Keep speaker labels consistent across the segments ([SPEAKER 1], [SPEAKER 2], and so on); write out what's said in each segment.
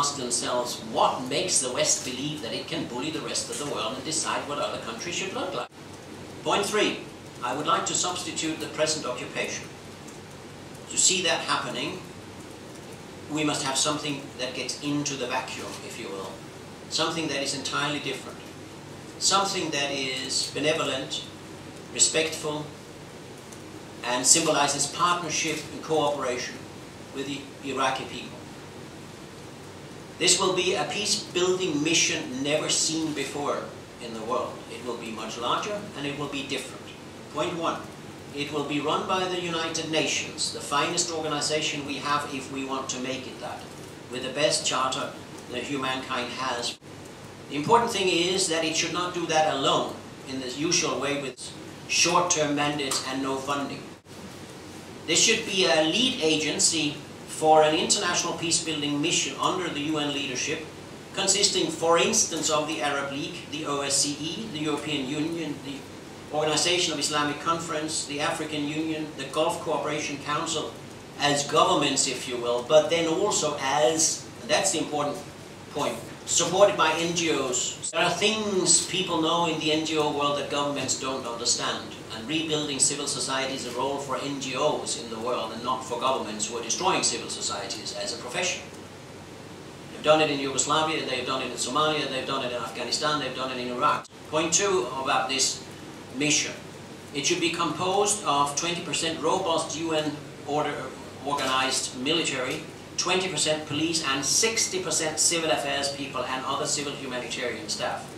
[SPEAKER 1] ask themselves, what makes the West believe that it can bully the rest of the world and decide what other countries should look like? Point 3, I would like to substitute the present occupation. To see that happening, we must have something that gets into the vacuum, if you will. Something that is entirely different. Something that is benevolent, respectful, and symbolizes partnership and cooperation with the Iraqi people. This will be a peace-building mission never seen before in the world. It will be much larger and it will be different. Point 1, it will be run by the United Nations, the finest organization we have if we want to make it that, with the best charter that humankind has. The important thing is that it should not do that alone in the usual way with short-term mandates and no funding. This should be a lead agency for an international peace-building mission under the UN leadership, consisting, for instance, of the Arab League, the OSCE, the European Union, the Organization of Islamic Conference, the African Union, the Gulf Cooperation Council, as governments, if you will, but then also as, and that's the important point, supported by NGOs. There are things people know in the NGO world that governments don't understand, and rebuilding civil society is a role for NGOs in the world and not for governments who are destroying civil societies as a profession. They've done it in Yugoslavia, they've done it in Somalia, they've done it in Afghanistan, they've done it in Iraq. Point 2 about this mission. It should be composed of 20% robust UN organized military, 20% police, and 60% civil affairs people and other civil humanitarian staff.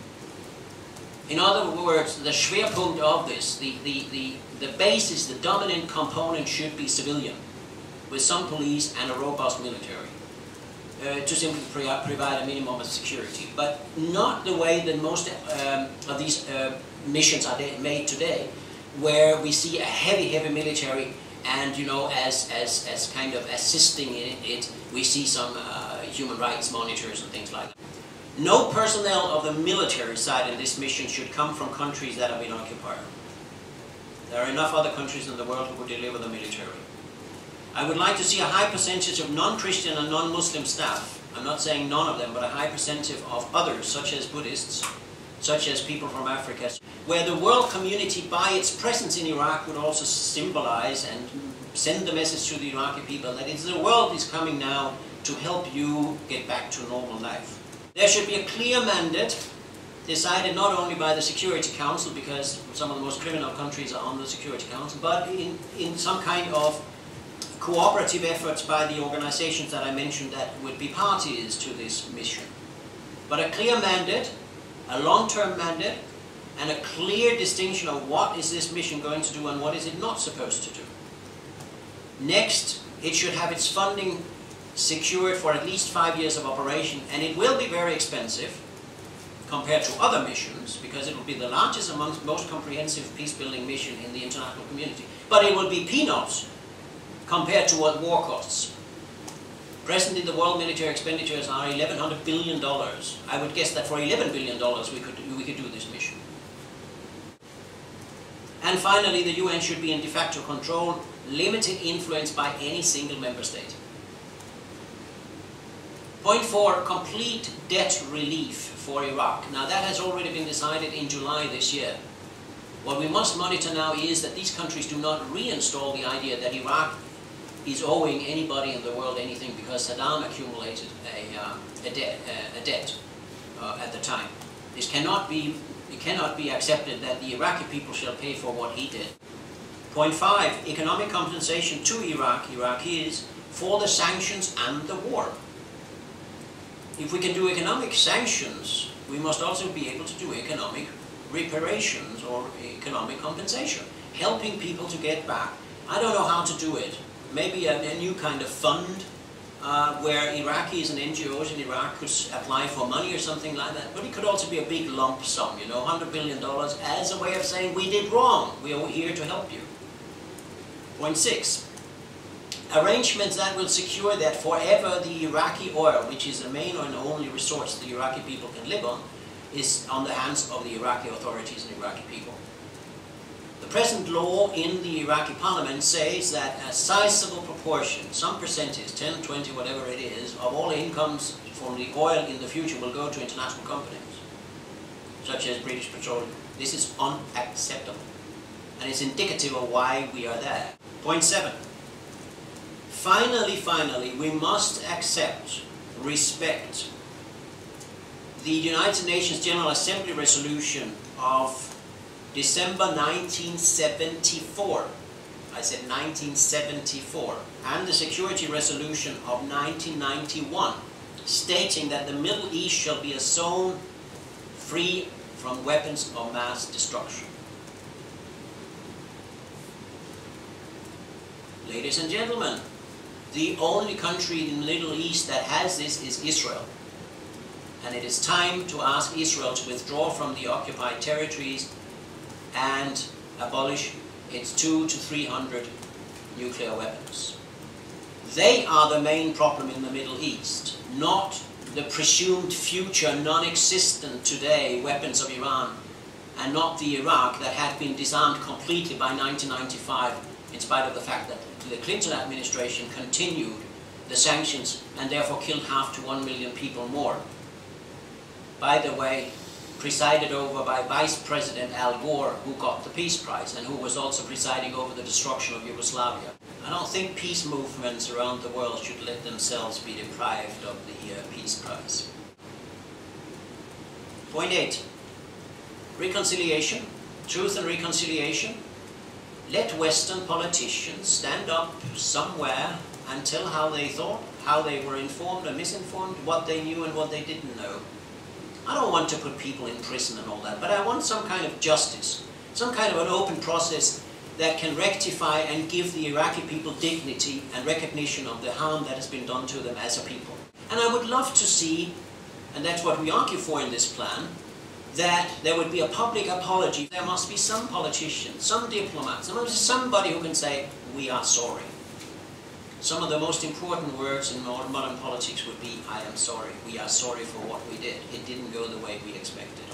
[SPEAKER 1] In other words, the Schwerpunkt of this, the basis, the dominant component should be civilian, with some police and a robust military, to simply provide a minimum of security. But not the way that most of these missions are made today, where we see a heavy military and, you know, as kind of assisting in it, we see some human rights monitors and things like that. No personnel of the military side in this mission should come from countries that have been occupied. There are enough other countries in the world who would deliver the military. I would like to see a high percentage of non-Christian and non-Muslim staff. I'm not saying none of them, but a high percentage of others, such as Buddhists, such as people from Africa, where the world community, by its presence in Iraq, would also symbolize and send the message to the Iraqi people that the world is coming now to help you get back to normal life. There should be a clear mandate, decided not only by the Security Council, because some of the most criminal countries are on the Security Council, but in some kind of cooperative efforts by the organizations that I mentioned that would be parties to this mission. But a clear mandate, a long-term mandate, and a clear distinction of what is this mission going to do and what is it not supposed to do. Next, it should have its funding secured for at least 5 years of operation, and it will be very expensive compared to other missions, because it will be the largest amongst most comprehensive peace-building mission in the international community. But it will be peanuts compared to what war costs. Presently, the world military expenditures are $1,100 billion. I would guess that for $11 billion we could do this mission. And finally, the UN should be in de facto control, limited influence by any single member state. Point 4, complete debt relief for Iraq. Now that has already been decided in July this year. What we must monitor now is that these countries do not reinstall the idea that Iraq is owing anybody in the world anything because Saddam accumulated a debt at the time. It cannot be accepted that the Iraqi people shall pay for what he did. Point 5, economic compensation to Iraqis for the sanctions and the war. If we can do economic sanctions, we must also be able to do economic reparations or economic compensation, helping people to get back. I don't know how to do it. Maybe a new kind of fund where Iraqis and NGOs in Iraq could apply for money or something like that. But it could also be a big lump sum, you know, $100 billion as a way of saying we did wrong. We are here to help you. Point 6. Arrangements that will secure that forever the Iraqi oil, which is the main and only resource the Iraqi people can live on, is on the hands of the Iraqi authorities and Iraqi people. The The present law in the Iraqi parliament says that a sizable proportion, some percentage, 10, 20, whatever it is, of all incomes from the oil in the future will go to international companies, such as British Petroleum. This is unacceptable, and it's indicative of why we are there. Point 7. Finally, we must accept, respect the United Nations General Assembly resolution of December 1974. I said 1974. And the Security Resolution of 1991, stating that the Middle East shall be a zone free from weapons of mass destruction. Ladies and gentlemen, the only country in the Middle East that has this is Israel. And it is time to ask Israel to withdraw from the occupied territories and abolish its 200 to 300 nuclear weapons. They are the main problem in the Middle East, not the presumed future non-existent today weapons of Iran, and not the Iraq that had been disarmed completely by 1995, in spite of the fact that the Clinton administration continued the sanctions and therefore killed half to 1 million people more. By the way, presided over by Vice President Al Gore, who got the Peace Prize and who was also presiding over the destruction of Yugoslavia. I don't think peace movements around the world should let themselves be deprived of the Peace Prize. Point 8. Reconciliation, truth and reconciliation. Let Western politicians stand up somewhere and tell how they thought, how they were informed and misinformed, what they knew and what they didn't know. I don't want to put people in prison and all that, but I want some kind of justice, some kind of an open process that can rectify and give the Iraqi people dignity and recognition of the harm that has been done to them as a people. And I would love to see, and that's what we argue for in this plan, that there would be a public apology. There must be some politician, some diplomat, somebody who can say, we are sorry. Some of the most important words in modern politics would be, I am sorry. We are sorry for what we did. It didn't go the way we expected.